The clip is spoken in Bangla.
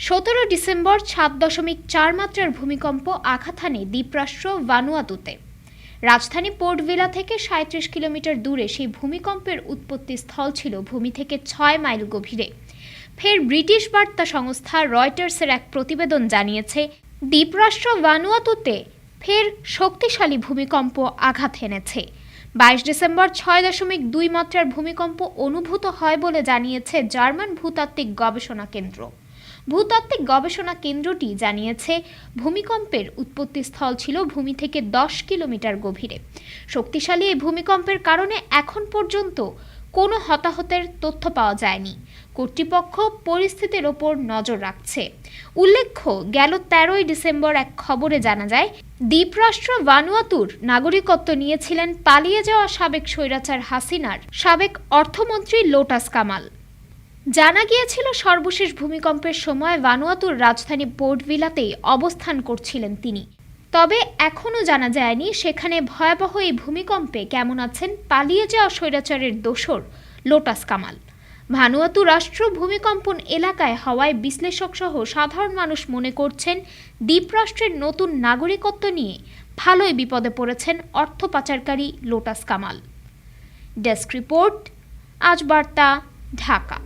17 ডিসেম্বর 7.4 মাত্রার ভূমিকম্প আঘাত হানে দ্বীপরাষ্ট্র ভানুয়াতুতে। রাজধানী পোর্ট ভিলা থেকে 37 কিলোমিটার দূরে সেই ভূমিকম্পের উৎপত্তি স্থল ছিল ভূমি থেকে 6 মাইল গভীরে। ফের ব্রিটিশ বার্তা সংস্থা রয়টার্সের এক প্রতিবেদন জানিয়েছে, দ্বীপরাষ্ট্র ভানুয়াতুতে ফের শক্তিশালী ভূমিকম্প আঘাত হেনেছে। 22 ডিসেম্বর 6.2 মাত্রার ভূমিকম্প অনুভূত হয় বলে জানিয়েছে জার্মান ভূতাত্ত্বিক গবেষণা কেন্দ্র। ভূতাত্ত্বিক গবেষণা কেন্দ্রটি জানিয়েছে, ভূমিকম্পের উৎপত্তিস্থল ছিল ভূমি থেকে 10 কিলোমিটার গভীরে। শক্তিশালী এই ভূমিকম্পের কারণে এখন পর্যন্ত কোনো হতাহতের তথ্য পাওয়া যায়নি। কর্তৃপক্ষ পরিস্থিতির ওপর নজর রাখছে। উল্লেখ্য, গেল 13 ডিসেম্বর এক খবরে জানা যায়, দ্বীপরাষ্ট্র ভানুয়াতুর নাগরিকত্ব নিয়েছিলেন পালিয়ে যাওয়া সাবেক স্বৈরাচার হাসিনার সাবেক অর্থমন্ত্রী লোটাস কামাল। জানা গিয়েছিল, সর্বশেষ ভূমিকম্পের সময় ভানুয়াতুর রাজধানী পোর্ট ভিলাতেই অবস্থান করছিলেন তিনি। তবে এখনও জানা যায়নি সেখানে ভয়াবহ এই ভূমিকম্পে কেমন আছেন পালিয়ে যাওয়া স্বৈরাচারের দোসর লোটাস কামাল। ভানুয়াতু রাষ্ট্র ভূমিকম্পন এলাকায় হওয়ায় বিশ্লেষকসহ সাধারণ মানুষ মনে করছেন, দ্বীপরাষ্ট্রের নতুন নাগরিকত্ব নিয়ে ভালোই বিপদে পড়েছেন অর্থ পাচারকারী লোটাস কামাল। ডেস্ক রিপোর্ট, আজ বার্তা, ঢাকা।